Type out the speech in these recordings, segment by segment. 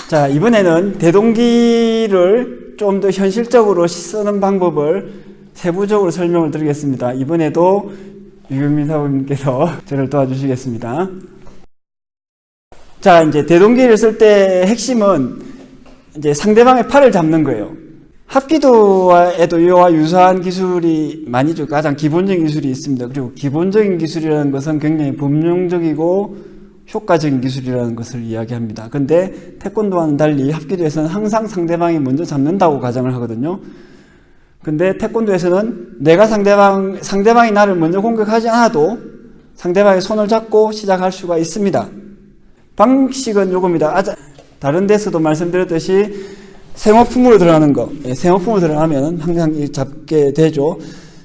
자, 이번에는 대동기를 좀 더 현실적으로 쓰는 방법을 세부적으로 설명을 드리겠습니다. 이번에도 유경민 사부님께서 저를 도와주시겠습니다. 자, 이제 대동기를 쓸 때 핵심은 이제 상대방의 팔을 잡는 거예요. 합기도에도 이와 유사한 기술이 많이 죠. 가장 기본적인 기술이 있습니다. 그리고 기본적인 기술이라는 것은 굉장히 범용적이고 효과적인 기술이라는 것을 이야기합니다. 근데 태권도와는 달리 합기도에서는 항상 상대방이 먼저 잡는다고 가정을 하거든요. 근데 태권도에서는 내가 상대방이 나를 먼저 공격하지 않아도 상대방의 손을 잡고 시작할 수가 있습니다. 방식은 요겁니다. 다른 데서도 말씀드렸듯이 생호품으로 들어가는 거. 생호품으로 들어가면 항상 잡게 되죠.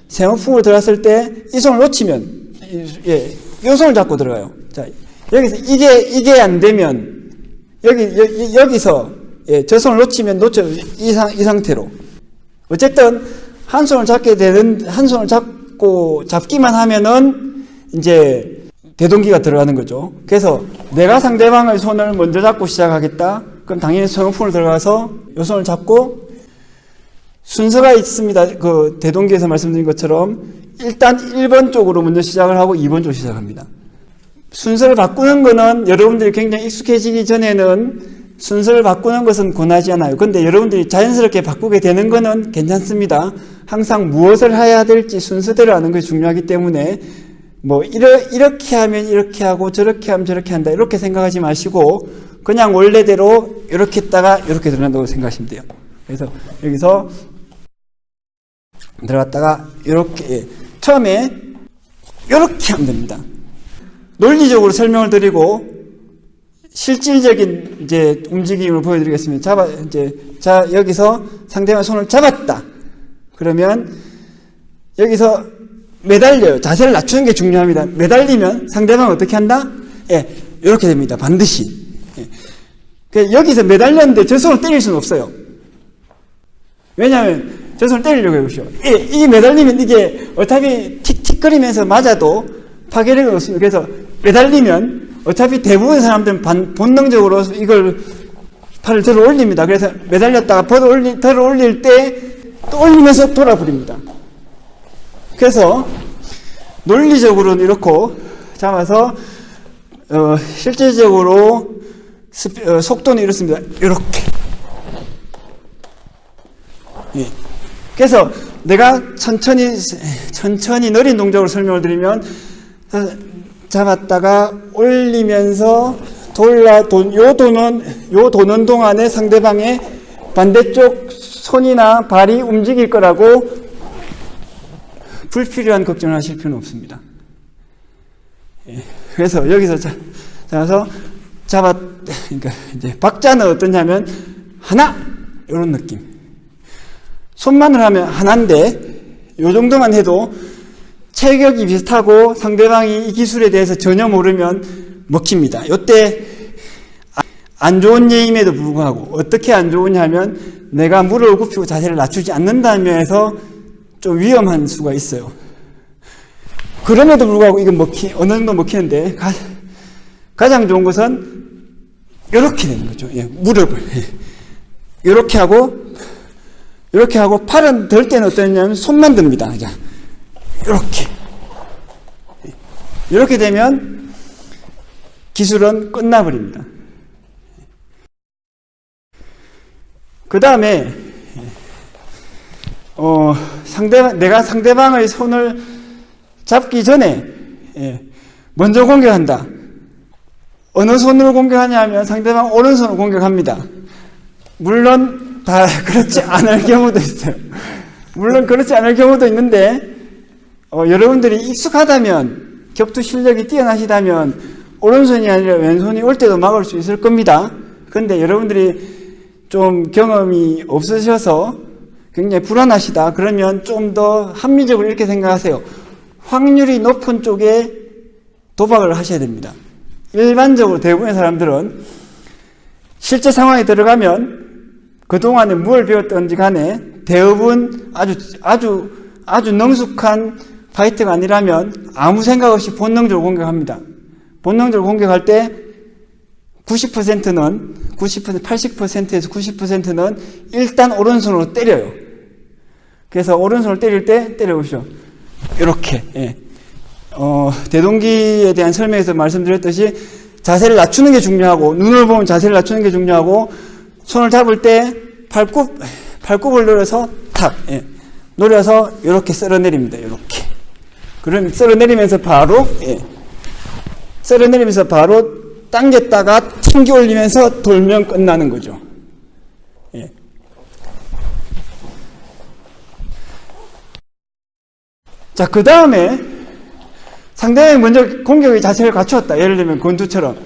생호품으로 들어갔을 때 이 손을 놓치면, 이 손을 잡고 들어가요. 자, 여기서 이게 안 되면, 여기서, 저 손을 놓치면 이 상태로. 어쨌든, 한 손을 잡기만 하면은, 이제, 대동기가 들어가는 거죠. 그래서, 내가 상대방의 손을 먼저 잡고 시작하겠다. 그럼 당연히 생호품으로 들어가서, 이 손을 잡고, 순서가 있습니다. 그, 대동기에서 말씀드린 것처럼, 일단 1번 쪽으로 먼저 시작을 하고 2번 쪽으로 시작합니다. 순서를 바꾸는 거는 여러분들이 굉장히 익숙해지기 전에는 순서를 바꾸는 것은 권하지 않아요. 근데 여러분들이 자연스럽게 바꾸게 되는 거는 괜찮습니다. 항상 무엇을 해야 될지 순서대로 하는 것이 중요하기 때문에 뭐 이렇게 하면 이렇게 하고 저렇게 하면 저렇게 한다 이렇게 생각하지 마시고 그냥 원래대로 이렇게 했다가 이렇게 들어간다고 생각하시면 돼요. 그래서 여기서 들어갔다가 이렇게 처음에 이렇게 하면 됩니다. 논리적으로 설명을 드리고 실질적인 이제 움직임을 보여드리겠습니다. 자, 여기서 상대방 손을 잡았다. 그러면 여기서 매달려요. 자세를 낮추는 게 중요합니다. 매달리면 상대방은 어떻게 한다? 이렇게 됩니다. 반드시. 여기서 매달렸는데 저 손을 때릴 수는 없어요. 왜냐하면 저 손을 때리려고 해보시오. 이게 매달리면 이게 어차피 틱틱거리면서 맞아도 파괴력은 없습니다. 그래서 매달리면 어차피 대부분의 사람들은 본능적으로 이걸 팔을 들어 올립니다. 그래서 매달렸다가 들어 올릴 때 또 올리면서 돌아버립니다. 그래서 논리적으로는 이렇게 잡아서 실질적으로 속도는 이렇습니다. 이렇게. 그래서 내가 천천히 느린 동작으로 설명을 드리면 잡았다가 올리면서 요 도는 동안에 상대방의 반대쪽 손이나 발이 움직일 거라고 불필요한 걱정을 하실 필요는 없습니다. 그래서 여기서 그러니까 이제 박자는 어떠냐면 하나 이런 느낌. 손만을 하면 하나인데 요 정도만 해도 체격이 비슷하고 상대방이 이 기술에 대해서 전혀 모르면 먹힙니다. 이때 안 좋은 예임에도 불구하고 어떻게 안 좋으냐면 내가 무릎을 굽히고 자세를 낮추지 않는다는 면에서 좀 위험한 수가 있어요. 그럼에도 불구하고 이건 어느 정도 먹히는데 가장 좋은 것은 이렇게 되는 거죠. 무릎을 이렇게 하고 팔은 들 때는 어떠냐면 손만 듭니다. 이렇게 되면 기술은 끝나버립니다. 그 다음에 내가 상대방의 손을 잡기 전에 먼저 공격한다. 어느 손으로 공격하냐 하면 상대방 오른손으로 공격합니다. 물론 다 그렇지 않을 경우도 있어요. 물론 그렇지 않을 경우도 있는데 여러분들이 익숙하다면 격투 실력이 뛰어나시다면 오른손이 아니라 왼손이 올 때도 막을 수 있을 겁니다. 그런데 여러분들이 좀 경험이 없으셔서 굉장히 불안하시다. 그러면 좀 더 합리적으로 이렇게 생각하세요. 확률이 높은 쪽에 도박을 하셔야 됩니다. 일반적으로 대부분의 사람들은 실제 상황에 들어가면 그동안에 뭘 배웠던지 간에 대부분 아주 능숙한 파이터가 아니라면 아무 생각 없이 본능적으로 공격합니다. 본능적으로 공격할 때 90%는 80%에서 90%는 일단 오른손으로 때려요. 그래서 오른손을 때릴 때 때려보시오. 이렇게. 예. 대동기에 대한 설명에서 말씀드렸듯이 자세를 낮추는 게 중요하고, 눈을 보면 자세를 낮추는 게 중요하고, 손을 잡을 때 팔굽을 노려서 탁, 예. 노려서 이렇게 쓸어내립니다. 이렇게. 그럼 쓸어내리면서 바로, 예. 쓸어내리면서 바로 당겼다가 튕겨 올리면서 돌면 끝나는 거죠. 예. 자, 그 다음에 상대방이 먼저 공격의 자세를 갖추었다. 예를 들면 권투처럼.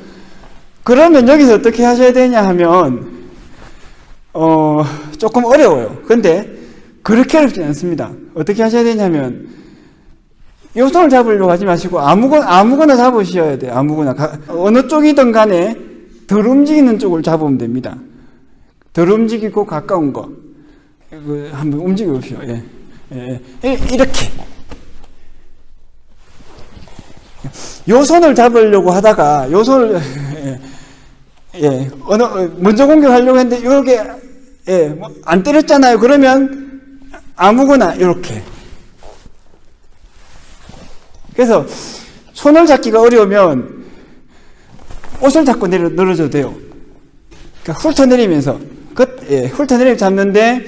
그러면 여기서 어떻게 하셔야 되냐 하면 조금 어려워요. 근데 그렇게 어렵지 않습니다. 어떻게 하셔야 되냐면 요 손을 잡으려고 하지 마시고 아무거나 잡으셔야 돼요. 아무거나. 어느 쪽이든 간에 덜 움직이는 쪽을 잡으면 됩니다. 덜 움직이고 가까운 거. 한번 움직여 보시오. 예. 예. 이렇게. 요 손을 잡으려고 하다가 요 손을 먼저 공격하려고 했는데 요렇게 안 때렸잖아요. 그러면 아무거나 이렇게. 그래서 손을 잡기가 어려우면 옷을 잡고 늘어져도 돼요. 그러니까 훑어내리면서 훑어내리면서 잡는데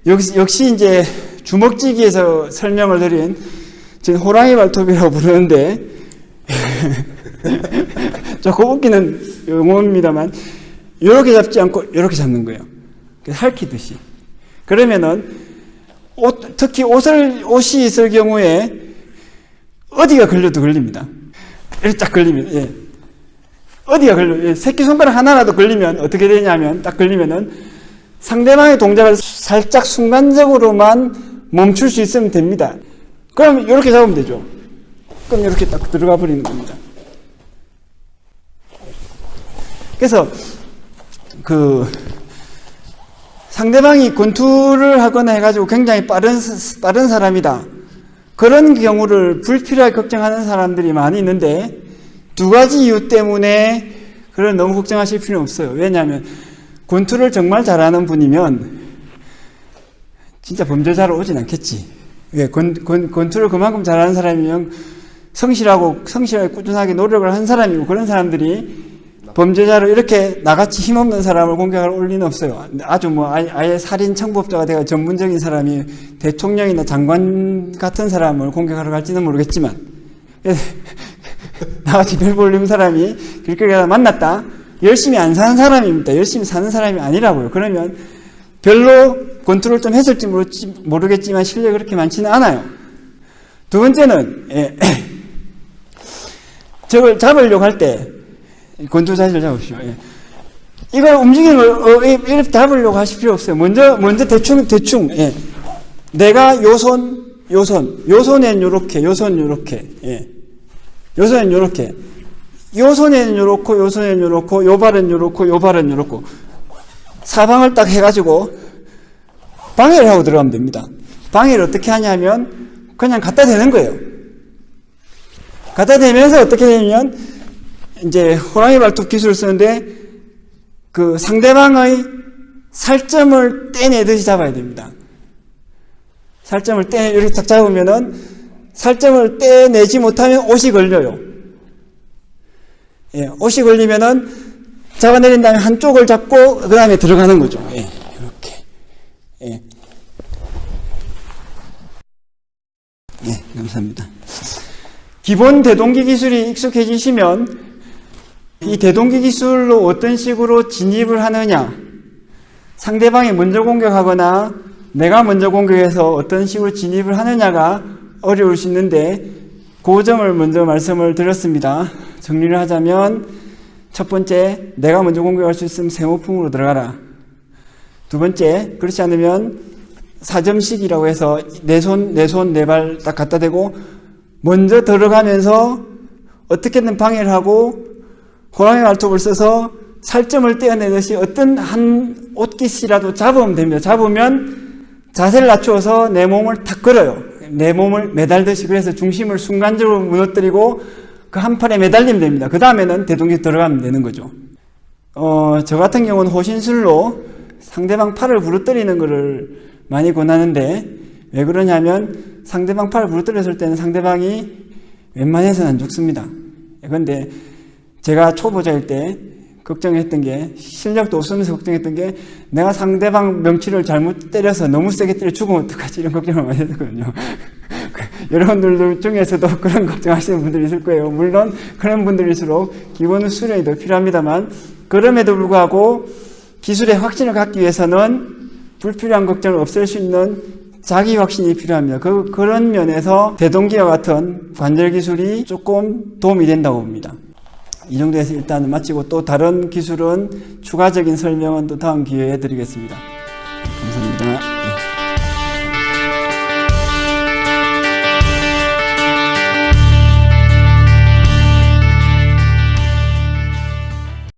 역시 이제 주먹쥐기에서 설명을 드린 지금 호랑이 발톱이라고 부르는데 조금 웃기는 용어입니다만 이렇게 잡지 않고 이렇게 잡는 거예요. 할퀴듯이. 그러면은 특히 옷이 있을 경우에 어디가 걸려도 걸립니다. 이렇게 딱 걸리면, 예. 어디가 걸려, 새끼손가락 하나라도 걸리면 어떻게 되냐면, 딱 걸리면은 상대방의 동작을 살짝 순간적으로만 멈출 수 있으면 됩니다. 그럼 이렇게 잡으면 되죠. 그럼 이렇게 딱 들어가 버리는 겁니다. 그래서, 상대방이 권투를 하거나 해가지고 굉장히 빠른 사람이다. 그런 경우를 불필요하게 걱정하는 사람들이 많이 있는데, 두 가지 이유 때문에 그걸 너무 걱정하실 필요는 없어요. 왜냐하면 권투를 정말 잘하는 분이면 진짜 범죄자로 오진 않겠지. 왜? 권투를 그만큼 잘하는 사람이면 성실하게 꾸준하게 노력을 한 사람이고, 그런 사람들이 범죄자로 이렇게 나같이 힘없는 사람을 공격할 올리는 없어요. 아주 아예 살인 청법자가 되어 전문적인 사람이 대통령이나 장관 같은 사람을 공격하러 갈지는 모르겠지만, 나같이 별 볼 없는 사람이 길거리에 가다 만났다. 열심히 안 사는 사람입니다. 열심히 사는 사람이 아니라고요. 그러면 별로 권투를 좀 했을지 모르겠지만 실력이 그렇게 많지는 않아요. 두 번째는, 저걸 잡으려고 할 때, 권투 자세를 잡으십시오. 예. 이걸 움직이는 걸, 이렇게 잡으려고 하실 필요 없어요. 먼저 대충, 예. 내가 요 손엔 요렇게, 요 손 요렇게, 예. 요 손엔 요렇게. 요 손에는 요렇고, 요 손에는 요렇고, 요 발은 요렇고, 요 발은 요렇고. 사방을 딱 해가지고, 방해를 하고 들어가면 됩니다. 방해를 어떻게 하냐면, 그냥 갖다 대는 거예요. 갖다 대면서 어떻게 되냐면, 이제 호랑이 발톱 기술을 쓰는데 그 상대방의 살점을 떼내듯이 잡아야 됩니다. 살점을 이렇게 딱 잡으면은 살점을 떼내지 못하면 옷이 걸려요. 예, 옷이 걸리면은 잡아내린 다음에 한쪽을 잡고 그 다음에 들어가는 거죠. 예, 이렇게. 예. 예, 감사합니다. 기본 대동기 기술이 익숙해지시면 이 대동기 기술로 어떤 식으로 진입을 하느냐, 상대방이 먼저 공격하거나 내가 먼저 공격해서 어떤 식으로 진입을 하느냐가 어려울 수 있는데, 그 점을 먼저 말씀을 드렸습니다. 정리를 하자면, 첫 번째, 내가 먼저 공격할 수 있으면 세모품으로 들어가라. 두 번째, 그렇지 않으면 사점식이라고 해서 내 손, 내 발 딱 갖다 대고 먼저 들어가면서 어떻게든 방해를 하고 호랑이 발톱을 써서 살점을 떼어내듯이 어떤 한 옷깃이라도 잡으면 됩니다. 잡으면 자세를 낮추어서 내 몸을 탁 걸어요. 내 몸을 매달듯이. 그래서 중심을 순간적으로 무너뜨리고 그 한 팔에 매달리면 됩니다. 그 다음에는 대동기 들어가면 되는 거죠. 저 같은 경우는 호신술로 상대방 팔을 부러뜨리는 것을 많이 권하는데, 왜 그러냐면 상대방 팔을 부러뜨렸을 때는 상대방이 웬만해서는 안 죽습니다. 그런데 제가 초보자일 때 걱정했던 게, 실력도 없으면서 걱정했던 게, 내가 상대방 명치를 잘못 때려서 너무 세게 때려 죽으면 어떡하지, 이런 걱정을 많이 했거든요. 여러분들 중에서도 그런 걱정하시는 분들이 있을 거예요. 물론 그런 분들일수록 기본 수련이 더 필요합니다만, 그럼에도 불구하고 기술의 확신을 갖기 위해서는 불필요한 걱정을 없앨 수 있는 자기 확신이 필요합니다. 그런 면에서 대동기와 같은 관절 기술이 조금 도움이 된다고 봅니다. 이 정도에서 일단 마치고, 또 다른 기술은 추가적인 설명은 또 다음 기회에 드리겠습니다. 감사합니다.